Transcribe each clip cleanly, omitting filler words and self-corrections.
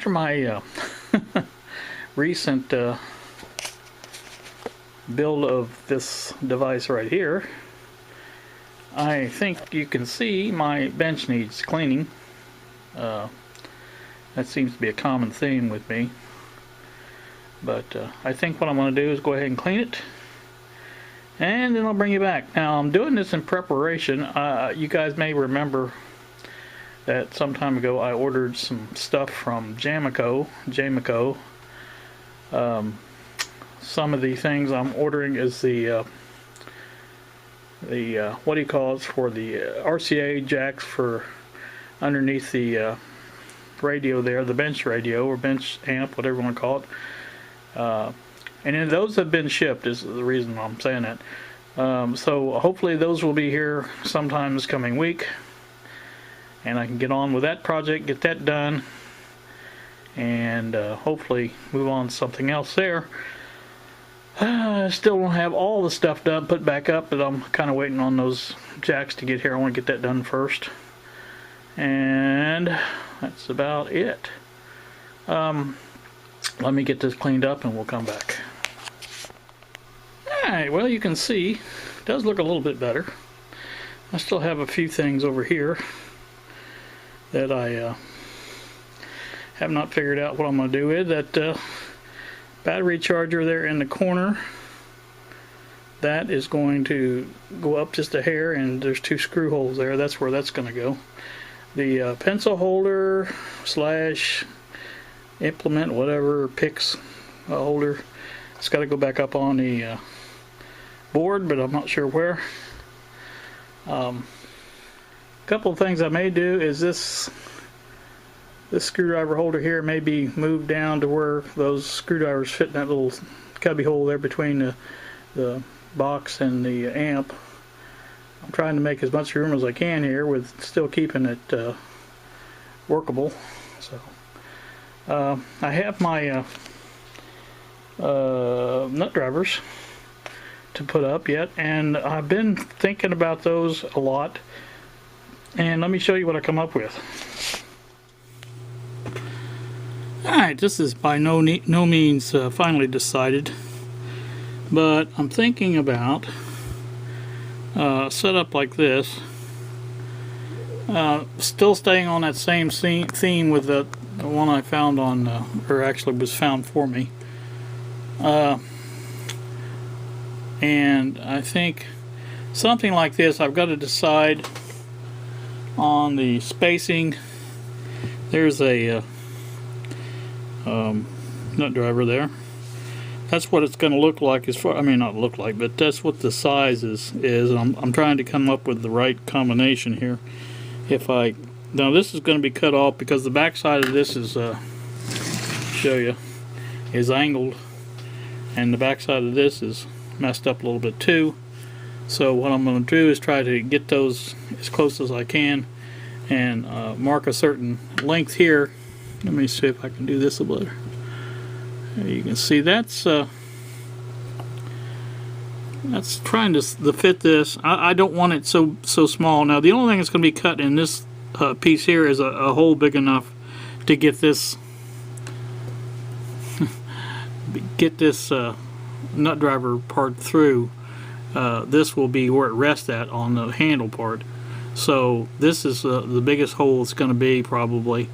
after my recent build of this device right here, I think you can see my bench needs cleaning. That seems to be a common theme with me. But I think what I'm going to do is go ahead and clean it, and then I'll bring you back. Now I'm doing this in preparation. You guys may remember that some time ago I ordered some stuff from Jamico. Some of the things I'm ordering is the what do you call it, for the RCA jacks for underneath the radio there, the bench radio or bench amp, whatever you want to call it. And then those have been shipped is the reason I'm saying that. So hopefully those will be here sometime this coming week, and I can get on with that project, get that done, and hopefully move on to something else there. Still don't have all the stuff done, put back up, but I'm kind of waiting on those jacks to get here. I want to get that done first, and that's about it. Let me get this cleaned up and we'll come back. Alright, well, you can see it does look a little bit better. I still have a few things over here that I have not figured out what I'm going to do with. That battery charger there in the corner, that is going to go up just a hair, and there's 2 screw holes there. That's where that's going to go. The pencil holder slash implement, whatever, picks holder, it's got to go back up on the board, but I'm not sure where. A couple of things I may do is this screwdriver holder here may be moved down to where those screwdrivers fit in that little cubby hole there between the box and the amp. I'm trying to make as much room as I can here with still keeping it workable. So I have my nut drivers to put up yet, and I've been thinking about those a lot, and let me show you what I come up with. Alright, this is by no means finally decided, but I'm thinking about setup like this, still staying on that same theme with the one I found on, or actually was found for me. And I think something like this, I've got to decide on the spacing. There's a nut driver there. That's what it's going to look like as far, I mean not look like, but that's what the size is. And I'm trying to come up with the right combination here. Now this is going to be cut off because the back side of this is, show you, is angled, and the back side of this is messed up a little bit too. So what I'm going to do is try to get those as close as I can and mark a certain length here. Let me see if I can do this a little better. You can see that's trying to fit this. I don't want it so small. Now the only thing that's going to be cut in this piece here is a hole big enough to get this nut driver part through. This will be where it rests at on the handle part. So this is the biggest hole it's going to be probably.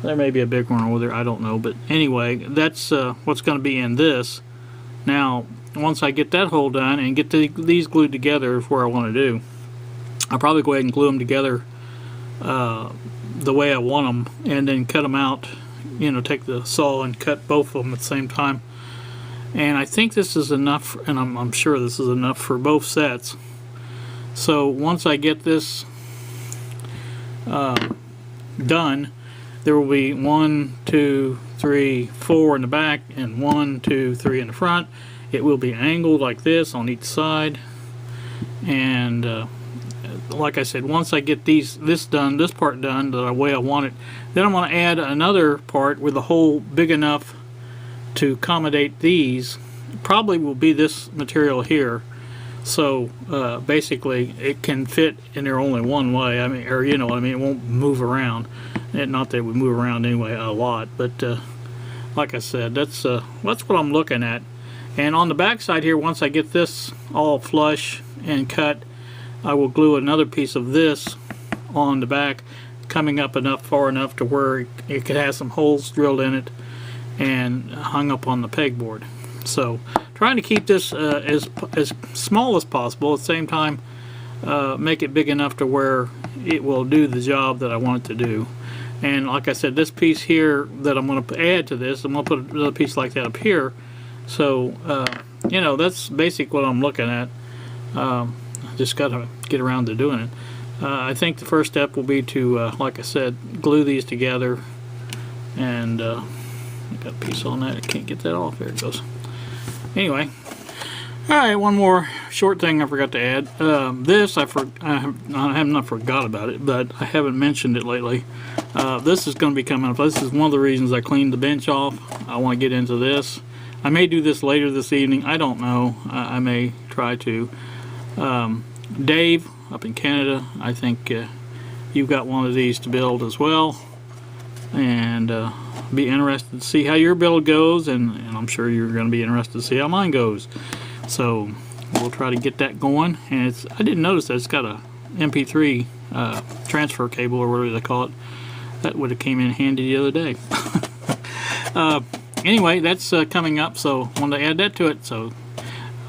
There may be a big one over there, I don't know, but anyway, that's what's going to be in this. Now once I get that hole done and get these glued together is where I want to do. I'll probably go ahead and glue them together the way I want them, and then cut them out, you know, take the saw and cut both of them at the same time. And I think this is enough, and I'm sure this is enough for both sets. So once I get this done, there will be 1, 2, 3, 4 in the back, and 1, 2, 3 in the front. It will be angled like this on each side, and like I said, once I get this part done the way I want it, then I'm going to add another part with a hole big enough to accommodate these. Probably will be this material here, So basically, it can fit in there only one way. I mean, or you know, I mean, it won't move around. Not that it would move around anyway a lot, but like I said, that's what I'm looking at. And on the back side here, once I get this all flush and cut, I will glue another piece of this on the back, coming up far enough to where it could have some holes drilled in it and hung up on the pegboard. So trying to keep this as small as possible, at the same time make it big enough to where it will do the job that I want it to do. And like I said, this piece here that I'm going to add to this, I'm going to put another piece like that up here. So you know, that's basically what I'm looking at. I just got to get around to doing it. I think the first step will be to, like I said, glue these together. And I got a piece on that. I can't get that off. There it goes. Anyway, alright, one more short thing I forgot to add. This, I have not forgot about it, but I haven't mentioned it lately. This is going to be coming up. This is one of the reasons I cleaned the bench off. I want to get into this. I may do this later this evening. I don't know. I may try to. Dave, up in Canada, I think you've got one of these to build as well. And be interested to see how your build goes, and I'm sure you're going to be interested to see how mine goes. So we'll try to get that going. And I didn't notice that it's got a MP3 transfer cable, or whatever they call it. That would have came in handy the other day. Anyway, that's coming up, so I wanted to add that to it. So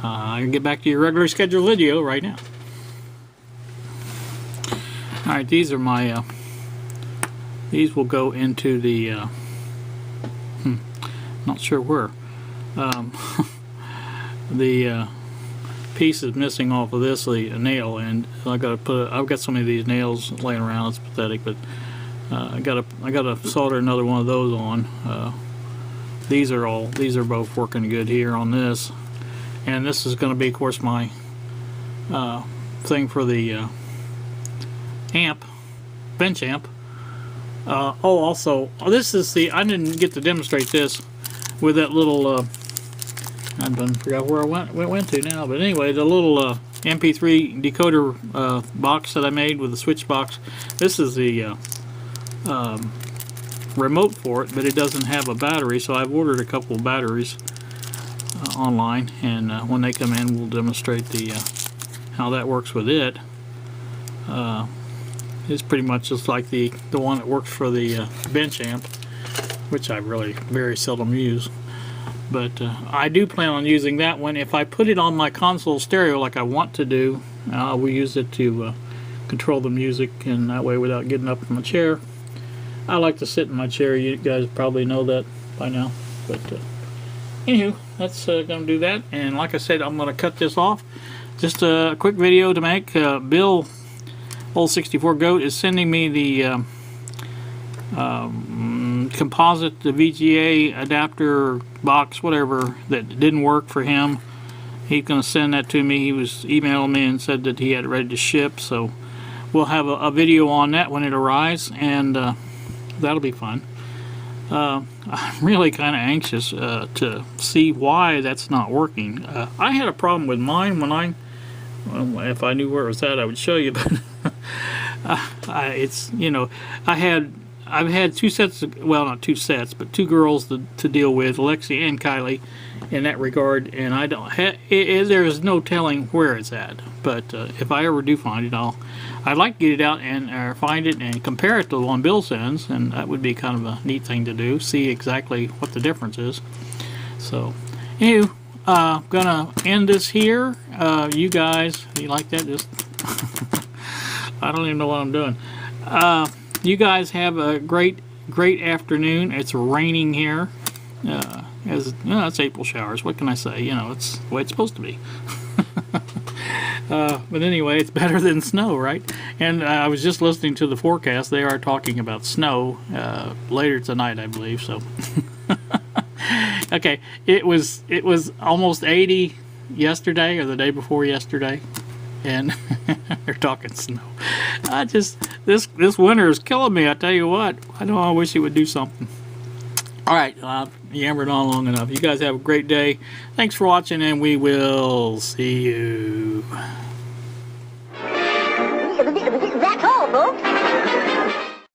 I can get back to your regular scheduled video right now. Alright, these are my these will go into the not sure where. The piece is missing off of this, the nail, and I've got so many of these nails laying around, it's pathetic, but I gotta solder another one of those on. These are both working good here on this, and this is going to be, of course, my thing for the amp, bench amp. Oh, also, this is I didn't get to demonstrate this with that little, I forgot where I went to now, but anyway, the little MP3 decoder box that I made with the switch box. This is the remote for it, but it doesn't have a battery, so I've ordered a couple of batteries online, and when they come in, we'll demonstrate how that works with it. It's pretty much just like the one that works for the bench amp, which I really very seldom use. But I do plan on using that one. If I put it on my console stereo like I want to do, I will use it to control the music, and that way without getting up from a chair. I like to sit in my chair. You guys probably know that by now. But anywho, that's going to do that. And like I said, I'm going to cut this off. Just a quick video to make. Bill, Old 64 Goat, is sending me the composite, the VGA adapter box, whatever, that didn't work for him. He's going to send that to me. He was emailing me and said that he had it ready to ship, so we'll have a video on that when it arrives, and that'll be fun. I'm really kind of anxious to see why that's not working. I had a problem with mine when if I knew where it was at, I would show you, but it's, you know, I've had two sets of, well, not two sets, but two girls to deal with, Lexi and Kylie, in that regard, and I don't there's no telling where it's at. But if I ever do find it, I'd like to get it out and find it and compare it to the one Bill sends, and that would be kind of a neat thing to do, see exactly what the difference is. So anyway, I'm gonna end this here. You guys, you like that? Just I don't even know what I'm doing. You guys have a great afternoon. It's raining here. It's April showers. What can I say? You know, it's the way it's supposed to be. But anyway, it's better than snow, right? And I was just listening to the forecast. They are talking about snow later tonight, I believe. So, okay, it was almost 80 yesterday or the day before yesterday, and they're talking snow. This winter is killing me. I tell you what. I wish it would do something. All right, yammered on long enough. You guys have a great day. Thanks for watching, and we will see you That's all, folks.